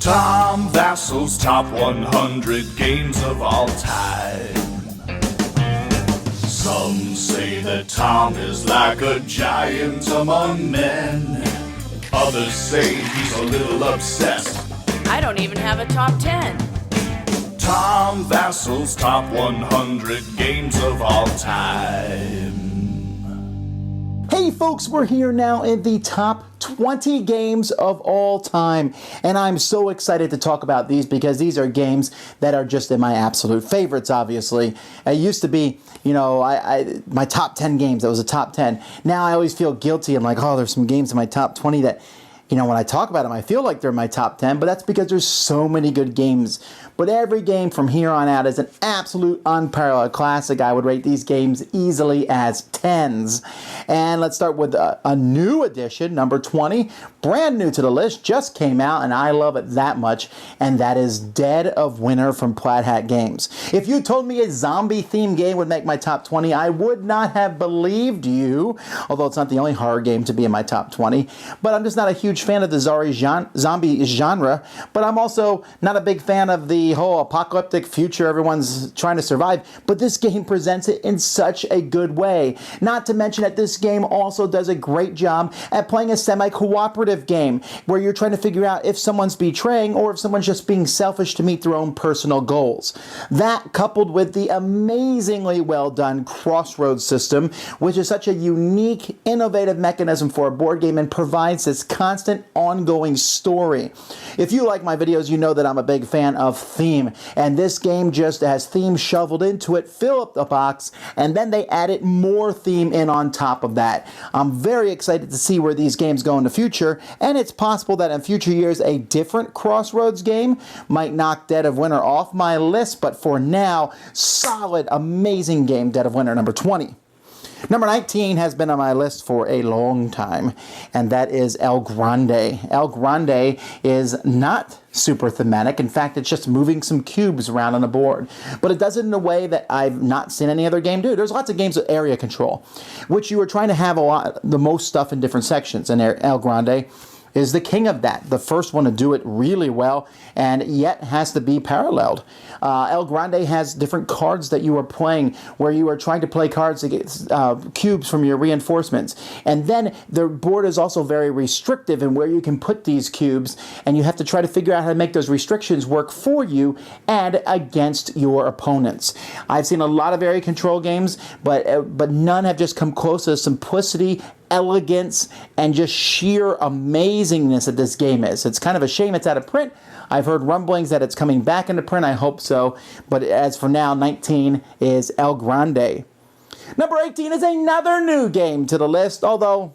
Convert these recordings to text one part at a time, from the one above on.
Tom Vasel's top 100 games of all time. Some say that Tom is like a giant among men. Others say he's a little obsessed. I don't even have a top 10. Tom Vasel's top 100 games of all time. Hey folks, we're here now in the top 20 games of all time, and I'm so excited to talk about these because these are games that are just in my absolute favorites. Obviously, it used to be, my top 10 games, that was a top 10. Now I always feel guilty. I'm like, oh, there's some games in my top 20 that, when I talk about them, I feel like they're in my top 10, but that's because there's so many good games. But every game from here on out is an absolute unparalleled classic. I would rate these games easily as 10s. And let's start with a new addition, number 20, brand new to the list, just came out, and I love it that much, and that is Dead of Winter from Plaid Hat Games. If you told me a zombie-themed game would make my top 20, I would not have believed you, although it's not the only horror game to be in my top 20. But I'm just not a huge fan of the zombie genre, but I'm also not a big fan of the whole apocalyptic future everyone's trying to survive, but this game presents it in such a good way. Not to mention that this game also does a great job at playing a semi-cooperative game where you're trying to figure out if someone's betraying or if someone's just being selfish to meet their own personal goals. That, coupled with the amazingly well done crossroads system, which is such a unique, innovative mechanism for a board game and provides this constant ongoing story. If you like my videos, you know that I'm a big fan of theme, and this game just has theme shoveled into it, fill up the box, and then they added more theme in on top of that. I'm very excited to see where these games go in the future, and it's possible that in future years a different Crossroads game might knock Dead of Winter off my list, but for now, solid, amazing game, Dead of Winter, number 20. Number 19 has been on my list for a long time, and that is El Grande. El Grande is not super thematic. In fact, it's just moving some cubes around on a board. But it does it in a way that I've not seen any other game do. There's lots of games with area control, which you are trying to have the most stuff in different sections, and El Grande is the king of that. The first one to do it really well, and yet has to be paralleled. El Grande has different cards that you are playing, where you are trying to play cards against cubes from your reinforcements. And then the board is also very restrictive in where you can put these cubes, and you have to try to figure out how to make those restrictions work for you and against your opponents. I've seen a lot of area control games, but none have just come close to the simplicity, elegance, and just sheer amazingness that this game is. It's kind of a shame it's out of print. I've heard rumblings that it's coming back into print. I hope so. But as for now, 19 is El Grande. Number 18 is another new game to the list, although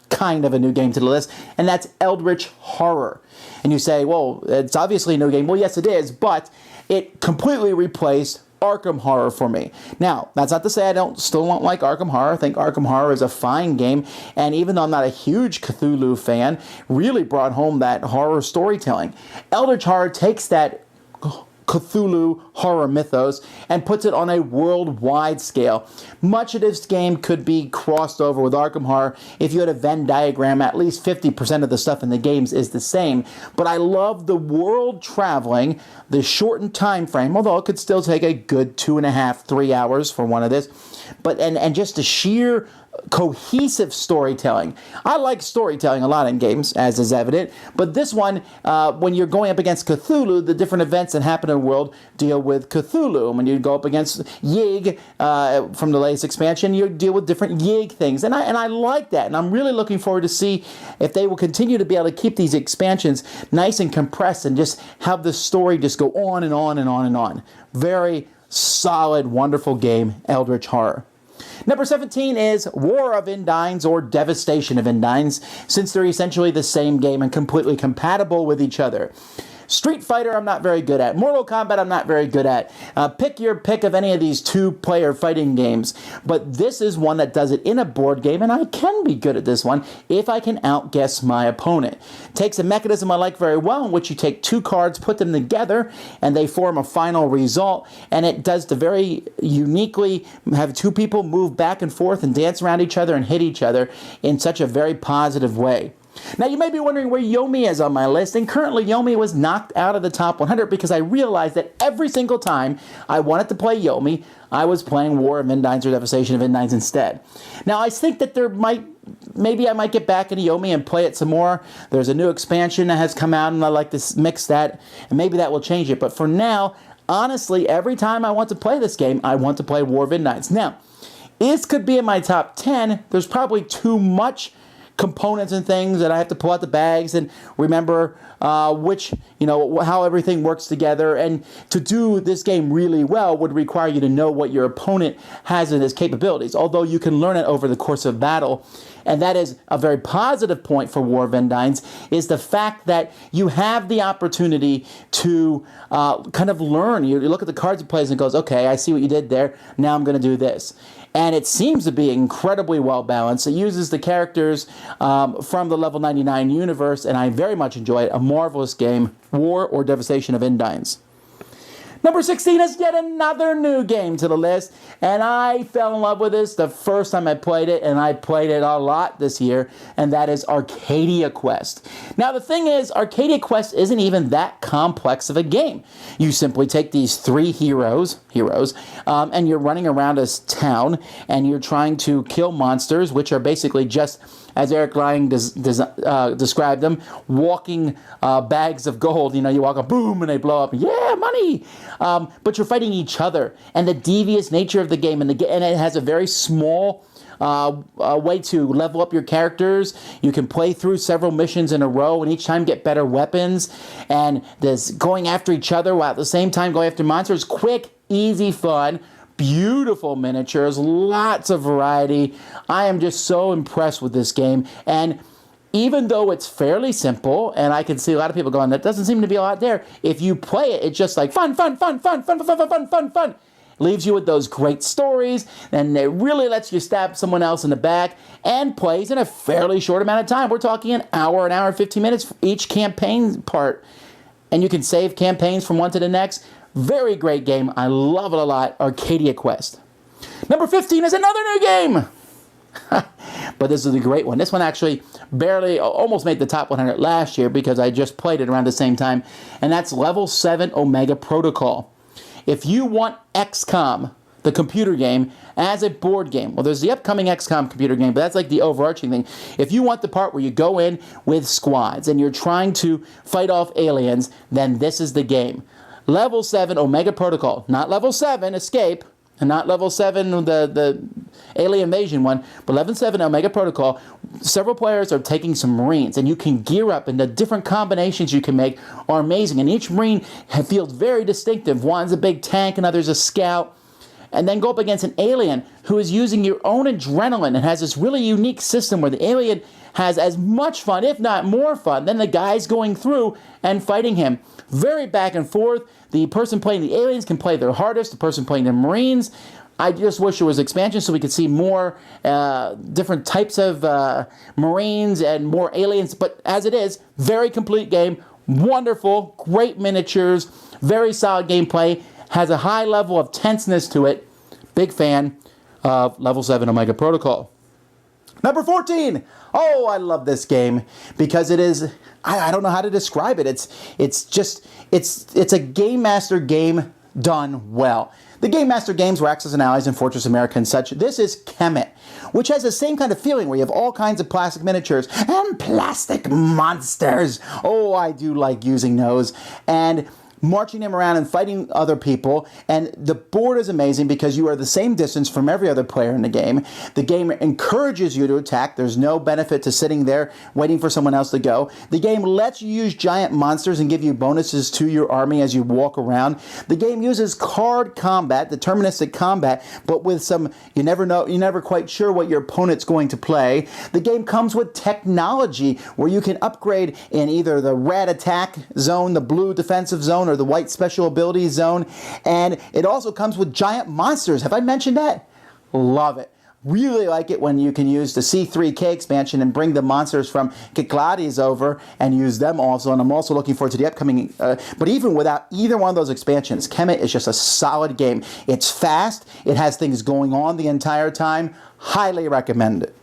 kind of a new game to the list, and that's Eldritch Horror. And you say, well, it's obviously a new game. Well, yes, it is, but it completely replaced Arkham Horror for me. Now, that's not to say I still don't like Arkham Horror. I think Arkham Horror is a fine game, and even though I'm not a huge Cthulhu fan, really brought home that horror storytelling. Eldritch Horror takes that Cthulhu horror mythos and puts it on a worldwide scale. Much of this game could be crossed over with Arkham Horror. If you had a Venn diagram, at least 50% of the stuff in the games is the same. But I love the world traveling, the shortened time frame, although it could still take a good 2.5, 3 hours for one of this. But and just the sheer cohesive storytelling. I like storytelling a lot in games, as is evident, but this one, when you're going up against Cthulhu, the different events that happen in the world deal with Cthulhu. And when you go up against Yig from the latest expansion, you deal with different Yig things. And I like that, and I'm really looking forward to see if they will continue to be able to keep these expansions nice and compressed and just have the story just go on and on and on and on. Very solid, wonderful game, Eldritch Horror. Number 17 is War of Indines, or Devastation of Indines, since they're essentially the same game and completely compatible with each other. Street Fighter, I'm not very good at. Mortal Kombat, I'm not very good at. Pick your pick of any of these two-player fighting games. But this is one that does it in a board game, and I can be good at this one if I can outguess my opponent. Takes a mechanism I like very well, in which you take two cards, put them together, and they form a final result. And it does to very uniquely have two people move back and forth and dance around each other and hit each other in such a very positive way. Now, you may be wondering where Yomi is on my list, and currently Yomi was knocked out of the top 100 because I realized that every single time I wanted to play Yomi, I was playing War of Indines or Devastation of Indines instead. Now, I think that maybe I might get back into Yomi and play it some more. There's a new expansion that has come out, and I like to mix that, and maybe that will change it. But for now, honestly, every time I want to play this game, I want to play War of Indines. Now, this could be in my top 10. There's probably too much components and things that I have to pull out the bags and remember how everything works together. And to do this game really well would require you to know what your opponent has in his capabilities, although you can learn it over the course of battle. And that is a very positive point for War of Indines, is the fact that you have the opportunity to kind of learn. You look at the cards he plays and goes, okay, I see what you did there. Now I'm going to do this. And it seems to be incredibly well balanced. It uses the characters from the Level 99 universe, and I very much enjoy it. A marvelous game, War or Devastation of Indines. Number 16 is yet another new game to the list, and I fell in love with this the first time I played it, and I played it a lot this year, and that is Arcadia Quest. Now, the thing is, Arcadia Quest isn't even that complex of a game. You simply take these three heroes, and you're running around a town, and you're trying to kill monsters, which are basically just, as Eric Lying described them, walking bags of gold. You walk up, boom, and they blow up. Yeah, money! But you're fighting each other. And the devious nature of the game, and it has a very small way to level up your characters. You can play through several missions in a row, and each time get better weapons. And there's going after each other while at the same time going after monsters. Quick, easy fun. Beautiful miniatures, lots of variety. I am just so impressed with this game. And even though it's fairly simple, and I can see a lot of people going, that doesn't seem to be a lot there. If you play it, it's just like fun. Leaves you with those great stories, and it really lets you stab someone else in the back, and plays in a fairly short amount of time. We're talking an hour and 15 minutes for each campaign part. And you can save campaigns from one to the next. Very great game. I love it a lot. Arcadia Quest. Number 15 is another new game. But this is a great one. This one actually almost made the top 100 last year because I just played it around the same time. And that's Level 7 Omega Protocol. If you want XCOM, the computer game, as a board game, well, there's the upcoming XCOM computer game, but that's like the overarching thing. If you want the part where you go in with squads and you're trying to fight off aliens, then this is the game. Level 7 Omega Protocol, not Level 7 Escape, and not Level 7 the Alien Invasion one, but Level 7 Omega Protocol. Several players are taking some Marines, and you can gear up, and the different combinations you can make are amazing, and each Marine feels very distinctive. One's a big tank, another's a scout, and then go up against an alien who is using your own adrenaline and has this really unique system where the alien has as much fun, if not more fun, than the guys going through and fighting him. Very back and forth. The person playing the aliens can play their hardest, the person playing the Marines. I just wish there was expansion so we could see more different types of Marines and more aliens. But as it is, very complete game, wonderful, great miniatures, very solid gameplay, has a high level of tenseness to it. Big fan of Level 7 Omega Protocol. Number 14. Oh, I love this game because it is, I don't know how to describe it. It's a Game Master game done well. The Game Master games were Axis and Allies and Fortress America and such. This is Kemet, which has the same kind of feeling where you have all kinds of plastic miniatures and plastic monsters. Oh, I do like using those. And marching them around and fighting other people. And the board is amazing because you are the same distance from every other player in the game. The game encourages you to attack. There's no benefit to sitting there waiting for someone else to go. The game lets you use giant monsters and give you bonuses to your army as you walk around. The game uses card combat, deterministic combat, but with some, you're never quite sure what your opponent's going to play. The game comes with technology where you can upgrade in either the red attack zone, the blue defensive zone, or the white special abilities zone. And it also comes with giant monsters. Have I mentioned that? Love it. Really like it when you can use the C3K expansion and bring the monsters from Kyklades over and use them also. And I'm also looking forward to the upcoming, but even without either one of those expansions, Kemet is just a solid game. It's fast. It has things going on the entire time. Highly recommend it.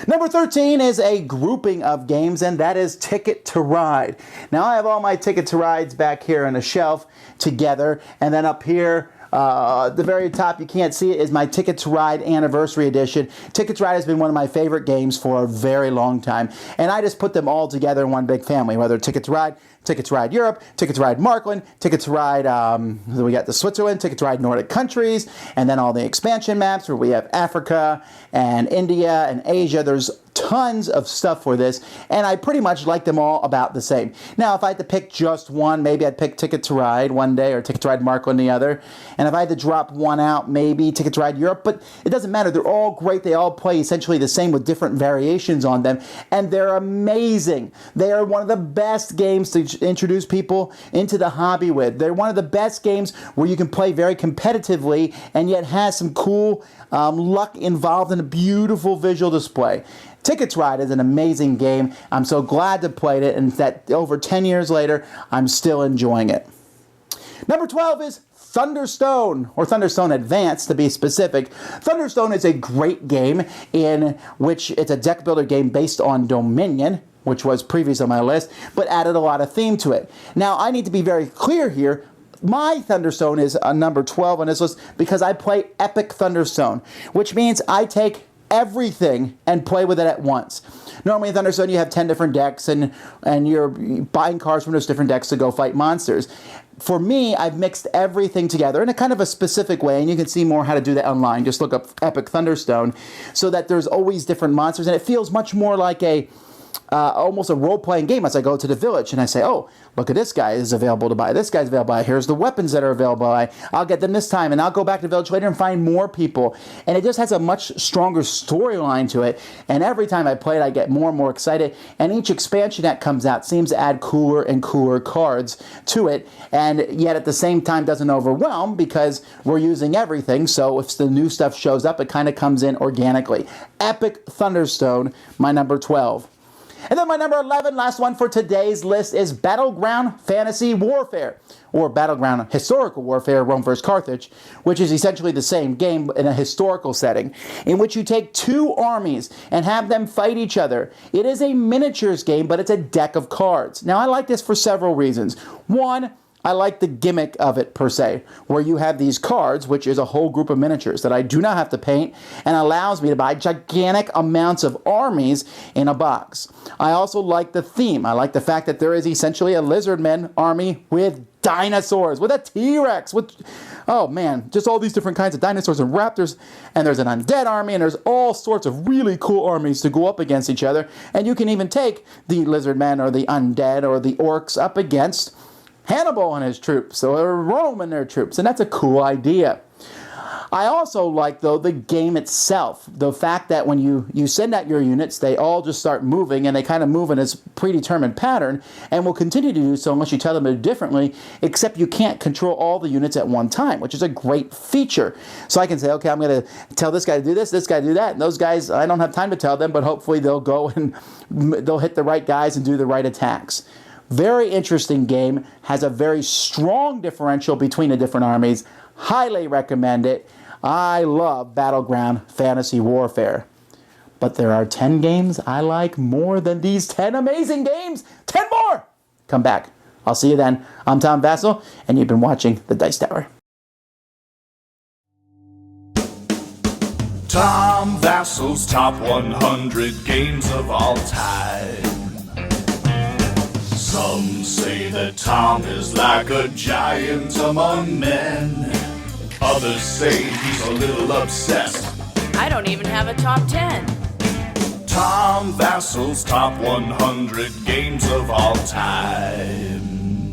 Number 13 is a grouping of games, and that is Ticket to Ride. Now, I have all my Ticket to Rides back here on a shelf together, and then up here at the very top, you can't see it, is my Ticket to Ride Anniversary Edition. Ticket to Ride has been one of my favorite games for a very long time, and I just put them all together in one big family, whether Ticket to Ride Europe, Ticket to Ride Markland, Ticket to Ride, we got the Switzerland, Ticket to Ride Nordic countries, and then all the expansion maps where we have Africa and India and Asia. There's tons of stuff for this, and I pretty much like them all about the same. Now, if I had to pick just one, maybe I'd pick Ticket to Ride one day or Ticket to Ride Markland the other. And if I had to drop one out, maybe Ticket to Ride Europe, but it doesn't matter. They're all great. They all play essentially the same with different variations on them, and they're amazing. They are one of the best games to introduce people into the hobby with. They're one of the best games where you can play very competitively and yet has some cool luck involved in a beautiful visual display. Ticket to Ride is an amazing game. I'm so glad to play it, and that over 10 years later, I'm still enjoying it. Number 12 is Thunderstone, or Thunderstone Advance to be specific. Thunderstone is a great game in which it's a deck builder game based on Dominion, which was previous on my list, but added a lot of theme to it. Now, I need to be very clear here. My Thunderstone is number 12 on this list because I play Epic Thunderstone, which means I take everything and play with it at once. Normally in Thunderstone you have 10 different decks and you're buying cards from those different decks to go fight monsters. For me, I've mixed everything together in a kind of a specific way, and you can see more how to do that online. Just look up Epic Thunderstone, so that there's always different monsters, and it feels much more like almost a role-playing game as I go to the village and I say, oh, look at this guy is available to buy. This guy's available to buy. Here's the weapons that are available to buy. I'll get them this time, and I'll go back to the village later and find more people. And it just has a much stronger storyline to it. And every time I play it, I get more and more excited. And each expansion that comes out seems to add cooler and cooler cards to it. And yet at the same time doesn't overwhelm because we're using everything. So if the new stuff shows up, it kind of comes in organically. Epic Thunderstone, my number 12. And then my number 11, last one for today's list, is Battleground Fantasy Warfare, or Battleground Historical Warfare, Rome vs. Carthage, which is essentially the same game in a historical setting, in which you take two armies and have them fight each other. It is a miniatures game, but it's a deck of cards. Now, I like this for several reasons. One, I like the gimmick of it, per se, where you have these cards, which is a whole group of miniatures that I do not have to paint, and allows me to buy gigantic amounts of armies in a box. I also like the theme. I like the fact that there is essentially a lizardman army with dinosaurs, with a T-Rex, with, oh man, just all these different kinds of dinosaurs and raptors, and there's an undead army, and there's all sorts of really cool armies to go up against each other, and you can even take the lizardmen or the undead or the orcs up against Hannibal and his troops, or Rome and their troops, and that's a cool idea. I also like, though, the game itself. The fact that when you send out your units, they all just start moving, and they kind of move in this predetermined pattern, and will continue to do so unless you tell them to do differently, except you can't control all the units at one time, which is a great feature. So I can say, okay, I'm going to tell this guy to do this guy to do that, and those guys, I don't have time to tell them, but hopefully they'll go and they'll hit the right guys and do the right attacks. Very interesting game, has a very strong differential between the different armies. Highly recommend it. I love Battleground Fantasy Warfare. But there are 10 games I like more than these 10 amazing games. 10 more! Come back. I'll see you then. I'm Tom Vasel, and you've been watching The Dice Tower. Tom Vasel's top 100 games of all time. Some say that Tom is like a giant among men. Others say he's a little obsessed. I don't even have a top 10. Tom Vasel's top 100 games of all time.